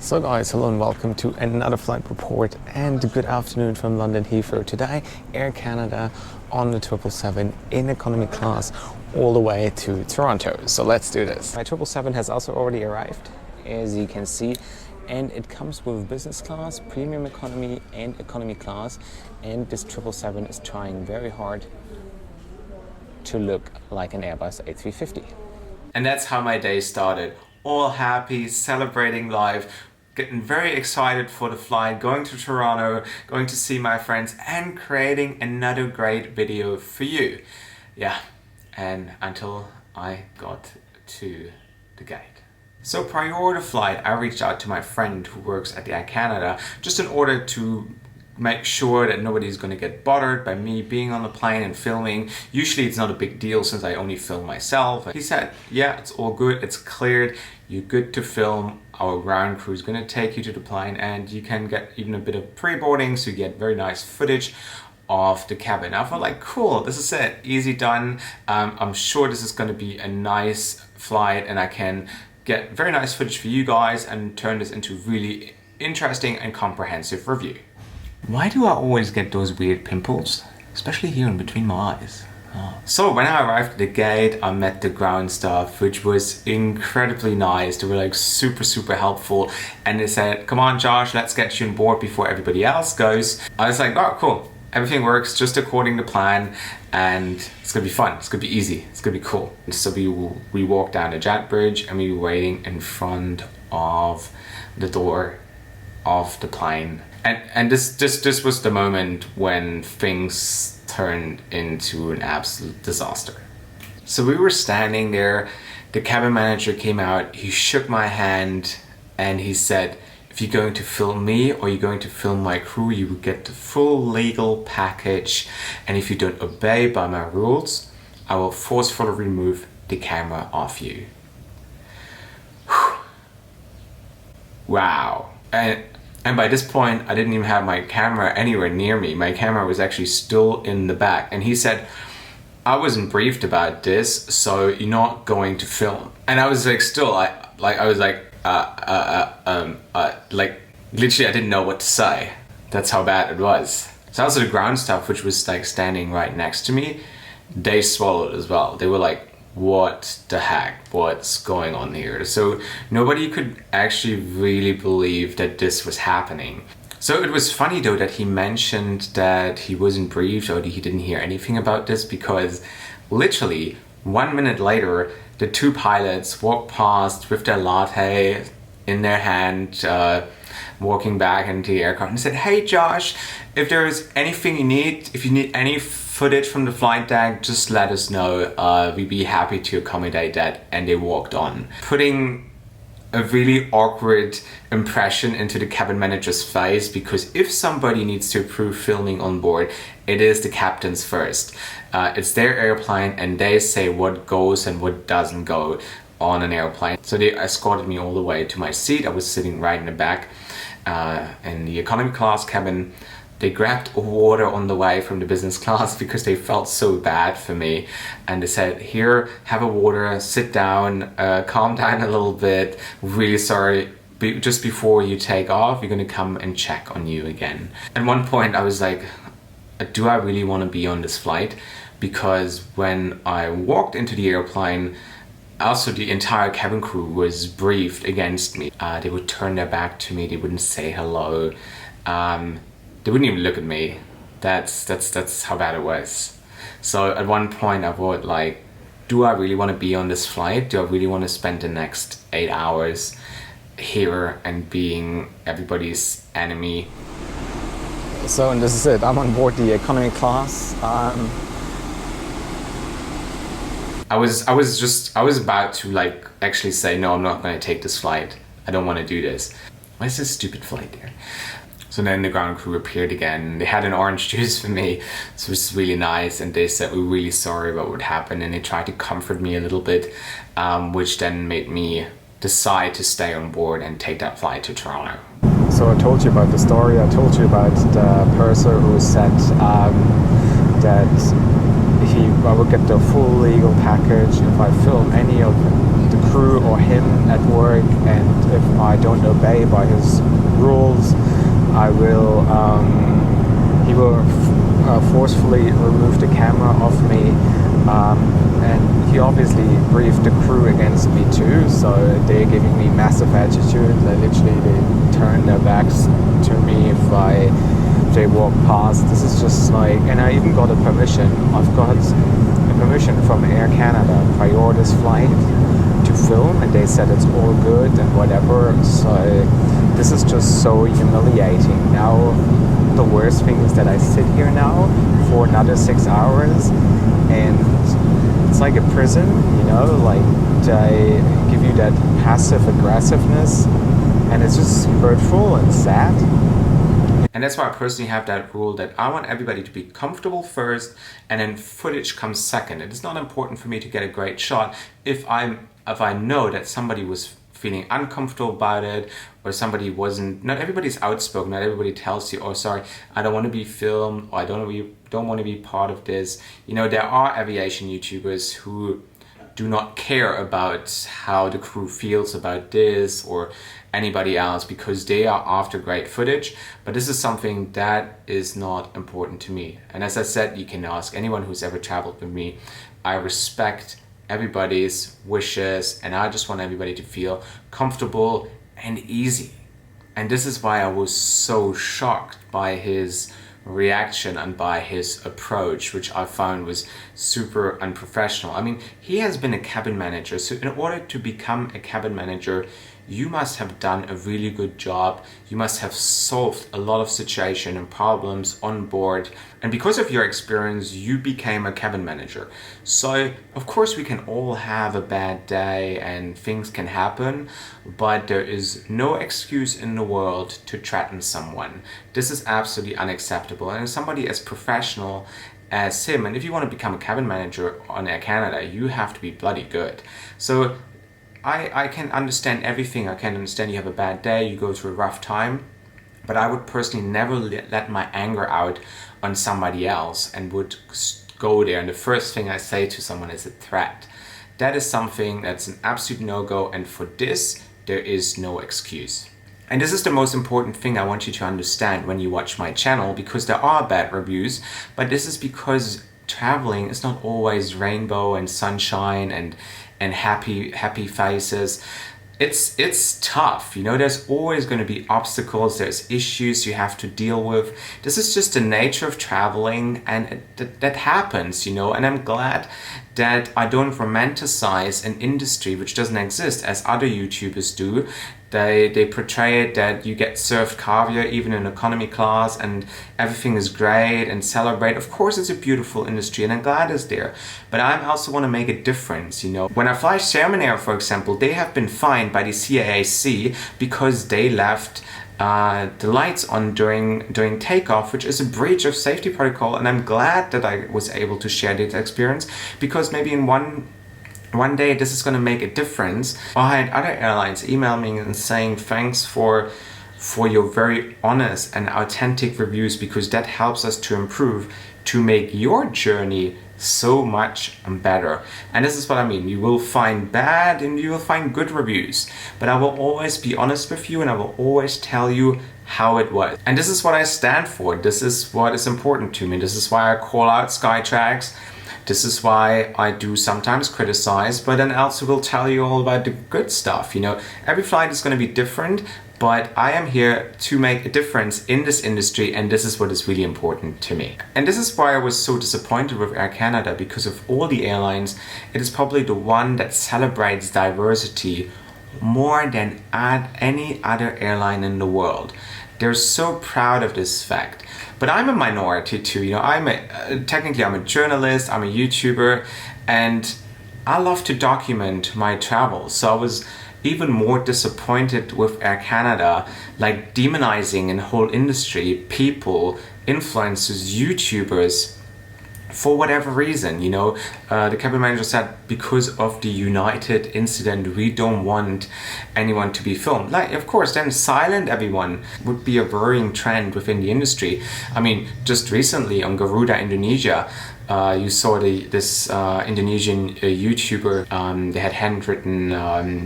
So guys, hello and welcome to another flight report and good afternoon from London Heathrow. Today, Air Canada on the 777 in economy class all the way to Toronto. So let's do this. My 777 has also already arrived, as you can see, and it comes with business class, premium economy and economy class, and this 777 is trying very hard to look like an Airbus A350. And that's how my day started. All happy, celebrating life, getting very excited for the flight, going to Toronto, going to see my friends, and creating another great video for you. Yeah, and until I got to the gate. So prior to flight, I reached out to my friend who works at the Air Canada just in order to make sure that nobody's going to get bothered by me being on the plane and filming. Usually it's not a big deal since I only film myself. He said, yeah, it's all good, it's cleared, you're good to film. Our ground crew is going to take you to the plane and you can get even a bit of pre-boarding, so you get very nice footage of the cabin. I felt like, cool, this is it, easy done. I'm sure this is going to be a nice flight and I can get very nice footage for you guys and turn this into really interesting and comprehensive review. Why do I always get those weird pimples? Especially here in between my eyes. Oh. So when I arrived at the gate, I met the ground staff, which was incredibly nice. They were like super helpful. And they said, come on Josh, let's get you on board before everybody else goes. I was like, oh cool, everything works just according to plan and it's gonna be fun, it's gonna be easy, it's gonna be cool. So we walked down the jet bridge and we were waiting in front of the door of the plane. And this was the moment when things turned into an absolute disaster. So we were standing there, the cabin manager came out, he shook my hand and he said, if you're going to film me or you're going to film my crew, you will get the full legal package, and if you don't obey by my rules, I will forcefully remove the camera off you. Whew. Wow. And by this point, I didn't even have my camera anywhere near me. My camera was actually still in the back. And he said, I wasn't briefed about this, so you're not going to film. And I was like, literally I didn't know what to say. That's how bad it was. So also the ground staff, which was like standing right next to me, they swallowed as well. They were like, what the heck, what's going on here? So nobody could actually really believe that this was happening. So it was funny though that he mentioned that he wasn't briefed or he didn't hear anything about this, because literally 1 minute later the two pilots walked past with their latte in their hand, walking back into the aircraft and said, hey Josh, if there's anything you need, if you need any footage from the flight deck, just let us know, we'd be happy to accommodate that. And they walked on, putting a really awkward impression into the cabin manager's face, because if somebody needs to approve filming on board, it is the captains first. It's their airplane and they say what goes and what doesn't go on an airplane. So they escorted me all the way to my seat. I was sitting right in the back in the economy class cabin. They grabbed a water on the way from the business class because they felt so bad for me. And they said, here, have a water, sit down, calm down a little bit. Really sorry, just before you take off, we're gonna come and check on you again. At one point I was like, do I really wanna be on this flight? Because when I walked into the airplane, also the entire cabin crew was briefed against me. They would turn their back to me, they wouldn't say hello. They wouldn't even look at me. That's how bad it was. So at one point I thought, like, do I really want to be on this flight? Do I really want to spend the grext 8 hours here and being everybody's enemy? So, and this is it, I'm on board the economy class. I was about to like actually say, no, I'm not going to take this flight. I don't want to do this. Why is this stupid flight here? So then the ground crew appeared again. They had an orange juice for me, so it was really nice, and they said, we're really sorry about what happened, and they tried to comfort me a little bit, which then made me decide to stay on board and take that flight to Toronto. So I told you about the story, I told you about the purser who said that I would get the full legal package if I film any of the crew crew or him at work, and if I don't obey by his rules, I will he will forcefully remove the camera off me, and he obviously briefed the crew against me too, so they're giving me massive attitude. They turn their backs to me if they walk past. This is just like, and I even got a permission. I've got a permission from Air Canada prior this flight to film, and they said it's all good and whatever. So this is just so humiliating. Now the worst thing is that I sit here now for another 6 hours, and it's like a prison, you know, like they give you that passive aggressiveness, and it's just hurtful and sad. And that's why I personally have that rule that I want everybody to be comfortable first, and then footage comes second. It is not important for me to get a great shot if I know that somebody was feeling uncomfortable about it, or somebody wasn't. Not everybody's outspoken. Not everybody tells you, "Oh, sorry, I don't want to be filmed," or "I don't want to be part of this." You know, there are aviation YouTubers who do not care about how the crew feels about this or anybody else, because they are after great footage. But this is something that is not important to me. And as I said, you can ask anyone who's ever traveled with me. I respect everybody's wishes, and I just want everybody to feel comfortable and easy. And this is why I was so shocked by his reaction and by his approach, which I found was super unprofessional. I mean, he has been a cabin manager, so in order to become a cabin manager, you must have done a really good job. You must have solved a lot of situations and problems on board. And because of your experience, you became a cabin manager. So, of course, we can all have a bad day and things can happen, but there is no excuse in the world to threaten someone. This is absolutely unacceptable. And as somebody as professional as him, and if you want to become a cabin manager on Air Canada, you have to be bloody good. So, I can understand everything. I can understand you have a bad day, you go through a rough time, but I would personally never let my anger out on somebody else and would go there and the first thing I say to someone is a threat. That is something that's an absolute no-go, and for this, there is no excuse. And this is the most important thing I want you to understand when you watch my channel, because there are bad reviews, but this is because traveling is not always rainbow and sunshine and happy faces. It's tough, you know, there's always going to be obstacles, there's issues you have to deal with. This is just the nature of traveling, and that happens, you know, and I'm glad that I don't romanticize an industry which doesn't exist as other YouTubers do. They portray it that you get served caviar even in economy class and everything is great and celebrate. Of course it's a beautiful industry and I'm glad it's there, but I also want to make a difference, you know. When I fly Sherman Air, for example, they have been fined by the CAAC because they left the lights on during takeoff, which is a breach of safety protocol, and I'm glad that I was able to share this experience, because maybe in one day this is going to make a difference. I had other airlines email me and saying thanks for your very honest and authentic reviews, because that helps us to improve, to make your journey so much better. And this is what I mean. You will find bad and you will find good reviews, but I will always be honest with you and I will always tell you how it was. And this is what I stand for. This is what is important to me. This is why I call out Skytrax. This is why I do sometimes criticize, but then I also will tell you all about the good stuff. You know, every flight is going to be different, but I am here to make a difference in this industry, and this is what is really important to me. And this is why I was so disappointed with Air Canada, because of all the airlines, it is probably the one that celebrates diversity more than any other airline in the world. They're so proud of this fact. But I'm a minority too, you know, technically I'm a journalist, I'm a YouTuber, and I love to document my travels. So I was even more disappointed with Air Canada, like demonizing in whole industry, people, influencers, YouTubers, for whatever reason, you know. The cabin manager said, because of the United incident, we don't want anyone to be filmed. Like, of course, then silent everyone would be a worrying trend within the industry. I mean, just recently on Garuda Indonesia, you saw this Indonesian YouTuber. They had handwritten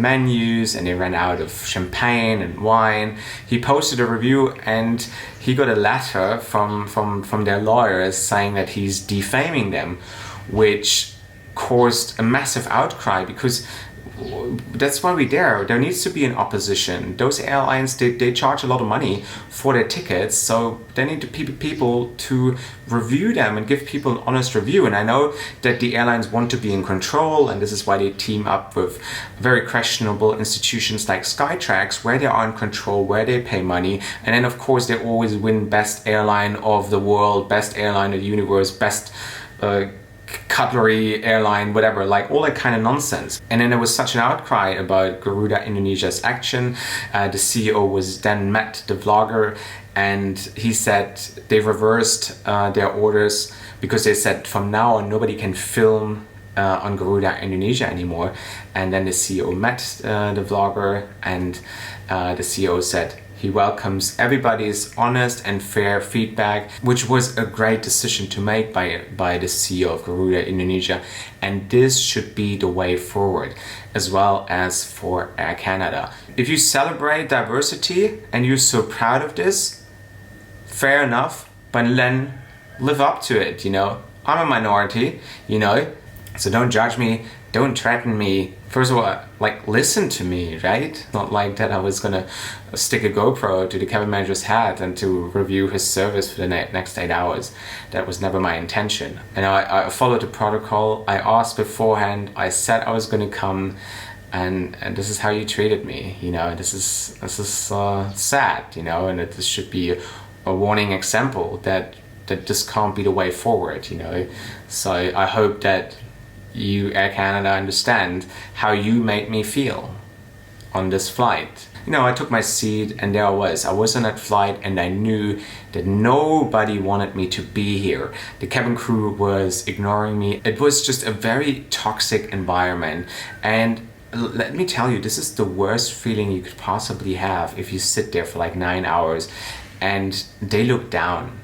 menus, and they ran out of champagne and wine. He posted a review, and he got a letter from their lawyers saying that he's defaming them, which caused a massive outcry, because that's why we're there. There needs to be an opposition. Those airlines, they charge a lot of money for their tickets, so they need people to review them and give people an honest review. And I know that the airlines want to be in control, and this is why they team up with very questionable institutions like Skytrax, where they are in control, where they pay money, and then of course they always win best airline of the world, best airline of the universe, best cutlery airline, whatever, like all that kind of nonsense. And then there was such an outcry about Garuda Indonesia's action. The CEO was then met the vlogger, and he said they reversed their orders, because they said from now on nobody can film on Garuda Indonesia anymore. And then the CEO met the vlogger, and the CEO said he welcomes everybody's honest and fair feedback, which was a great decision to make by the CEO of Garuda Indonesia. And this should be the way forward, as well as for Air Canada. If you celebrate diversity and you're so proud of this, fair enough, but then live up to it, you know. I'm a minority, you know, so don't judge me, don't threaten me. First of all, like, listen to me, right? Not like that I was gonna stick a GoPro to the cabin manager's head and to review his service for the next 8 hours. That was never my intention. And I followed the protocol. I asked beforehand. I said I was gonna come, and this is how you treated me. You know, this is sad. You know, and this should be a warning example that this can't be the way forward. You know, so I hope that you, Air Canada, understand how you made me feel on this flight. You know, I took my seat, and there I was on that flight, and I knew that nobody wanted me to be here. The cabin crew was ignoring me. It was just a very toxic environment, and let me tell you, this is the worst feeling you could possibly have if you sit there for like 9 hours and they look down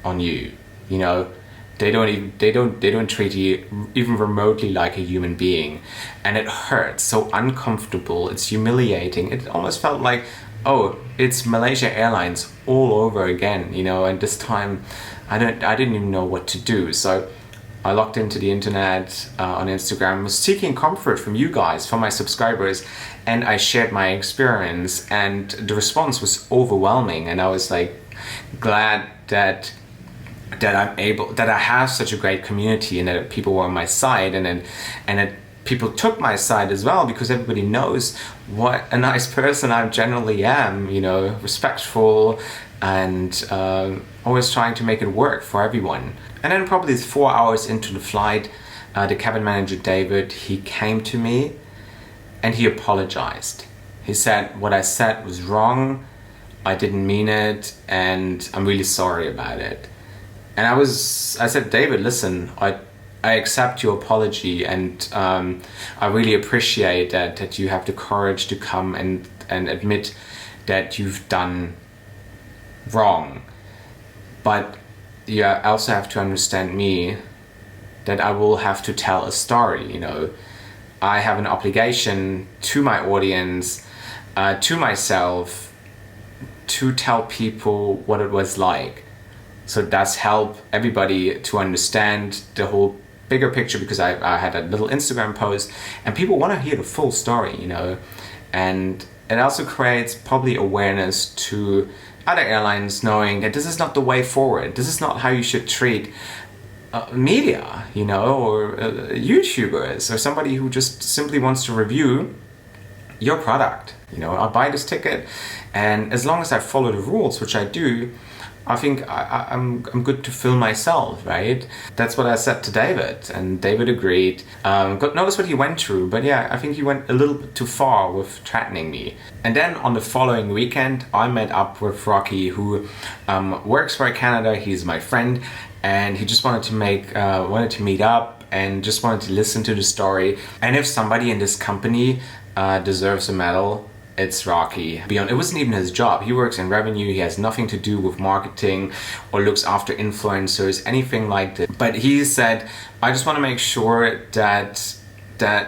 on you, you know. They don't treat you even remotely like a human being, and it hurts. So uncomfortable. It's humiliating. It almost felt like, oh, it's Malaysia Airlines all over again, you know. And this time, I didn't even know what to do. So I logged into the internet on Instagram, was seeking comfort from you guys, from my subscribers, and I shared my experience. And the response was overwhelming, and I was like glad that I have such a great community, and that people were on my side, and that people took my side as well, because everybody knows what a nice person I generally am, you know, respectful, and always trying to make it work for everyone. And then probably 4 hours into the flight, the cabin manager David, he came to me and he apologized. He said, what I said was wrong, I didn't mean it, and I'm really sorry about it. And I said, David, listen, I accept your apology, and I really appreciate that you have the courage to come and admit that you've done wrong. But you also have to understand me, that I will have to tell a story, you know. I have an obligation to my audience, to myself, to tell people what it was like. So that's help everybody to understand the whole bigger picture, because I had a little Instagram post, and people want to hear the full story, you know. And it also creates probably awareness to other airlines, knowing that this is not the way forward. This is not how you should treat media, you know, or YouTubers, or somebody who just simply wants to review your product. You know, I'll buy this ticket, and as long as I follow the rules, which I do, I think I'm good to film myself, right? That's what I said to David, and David agreed. God knows what he went through, but yeah, I think he went a little bit too far with threatening me. And then on the following weekend, I met up with Rocky, who works for Air Canada. He's my friend, and he just wanted to meet up and just wanted to listen to the story. And if somebody in this company deserves a medal, it's Rocky. It wasn't even his job. He works in revenue. He has nothing to do with marketing or looks after influencers, anything like that. But he said, I just want to make sure that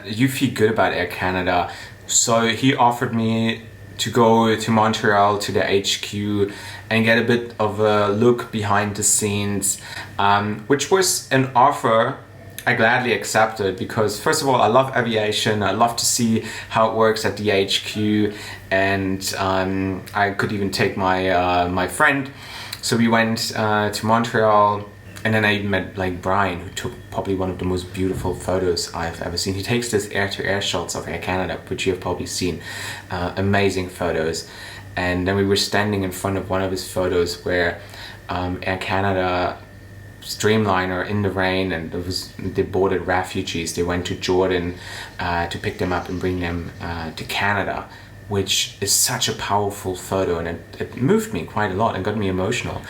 you feel good about Air Canada. So he offered me to go to Montreal to the HQ and get a bit of a look behind the scenes, which was an offer I gladly accepted, because first of all, I love aviation. I love to see how it works at the HQ, and I could even take my friend. So we went to Montreal, and then I even met like Brian, who took probably one of the most beautiful photos I've ever seen. He takes this air-to-air shots of Air Canada, which you have probably seen, amazing photos. And then we were standing in front of one of his photos where Air Canada Streamliner in the rain, and they boarded refugees. They went to Jordan to pick them up and bring them to Canada, which is such a powerful photo, and it moved me quite a lot and got me emotional,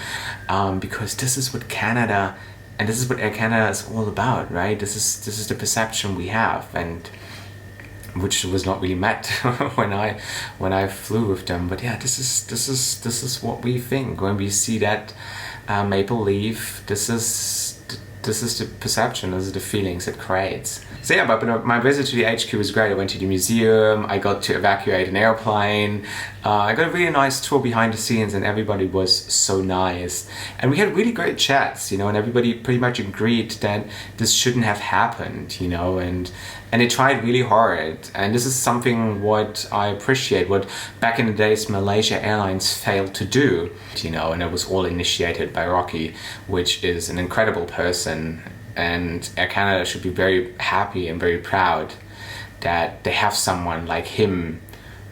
because this is what Canada and this is what Air Canada is all about, right? This is the perception we have, and which was not really met when I flew with them. But yeah, this is what we think when we see that maple leaf. This is the perception, this is the feelings it creates. So yeah, but my visit to the HQ was great. I went to the museum, I got to evacuate an airplane, I got a really nice tour behind the scenes, and everybody was so nice. And we had really great chats, you know, and everybody pretty much agreed that this shouldn't have happened, you know, and they tried really hard. And this is something what I appreciate, what back in the days Malaysia Airlines failed to do, you know, and it was all initiated by Rocky, which is an incredible person. And Air Canada should be very happy and very proud that they have someone like him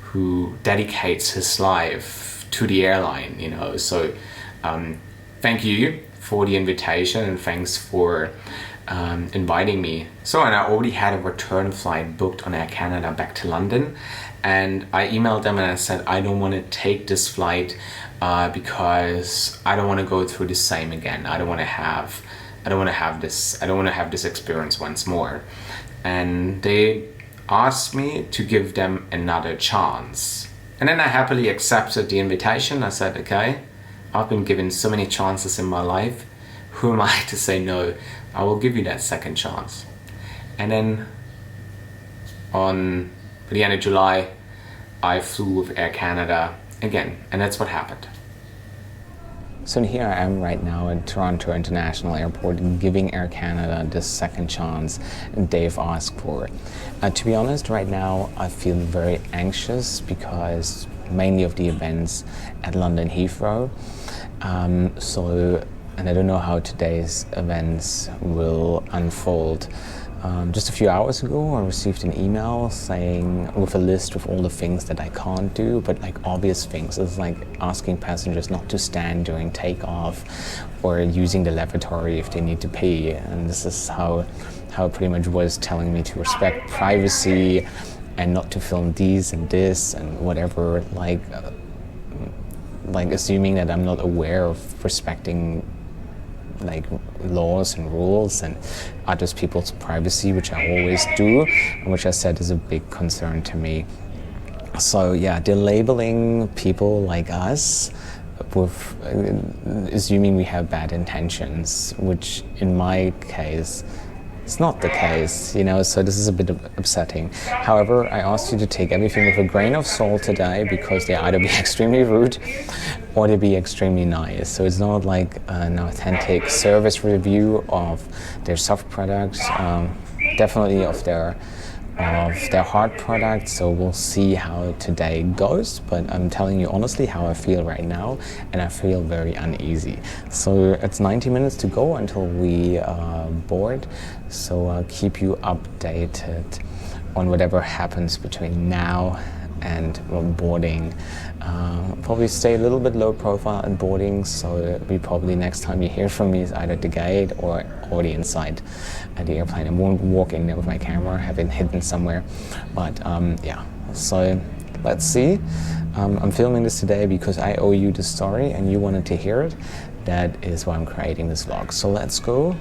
who dedicates his life to the airline, you know. So thank you for the invitation, and thanks for inviting me. So, and I already had a return flight booked on Air Canada back to London, and I emailed them and I said, I don't want to take this flight because I don't want to go through the same again. I don't want to have this experience once more. And they asked me to give them another chance. And then I happily accepted the invitation. I said, okay, I've been given so many chances in my life. Who am I to say no? I will give you that second chance. And then on the end of July, I flew with Air Canada again, and that's what happened. So here I am right now at Toronto International Airport, giving Air Canada this second chance they've asked for. To be honest, right now I feel very anxious because mainly of the events at London Heathrow. And I don't know how today's events will unfold. Just a few hours ago, I received an email saying, with a list of all the things that I can't do, but like obvious things. It's like asking passengers not to stand during takeoff, or using the lavatory if they need to pee. And this is how it pretty much was telling me to respect privacy and not to film these and this and whatever, like assuming that I'm not aware of respecting like laws and rules and other people's privacy, which I always do, and which I said is a big concern to me. So yeah, they're labeling people like us with assuming we have bad intentions, which in my case it's not the case, you know, so this is a bit upsetting. However, I asked you to take everything with a grain of salt today, because they either be extremely rude or they be extremely nice. So it's not like an authentic service review of their soft products, definitely of their hard products. So we'll see how today goes, but I'm telling you honestly how I feel right now, and I feel very uneasy. So it's 90 minutes to go until we board, so I'll keep you updated on whatever happens between now and boarding. Probably stay a little bit low profile at boarding, so we probably next time you hear from me is either at the gate or already inside at the airplane. I won't walk in there with my camera, have it hidden somewhere. But yeah, so let's see. I'm filming this today because I owe you the story and you wanted to hear it. That is why I'm creating this vlog. So let's go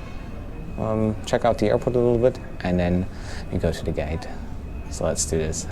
check out the airport a little bit, and then we go to the gate. So let's do this.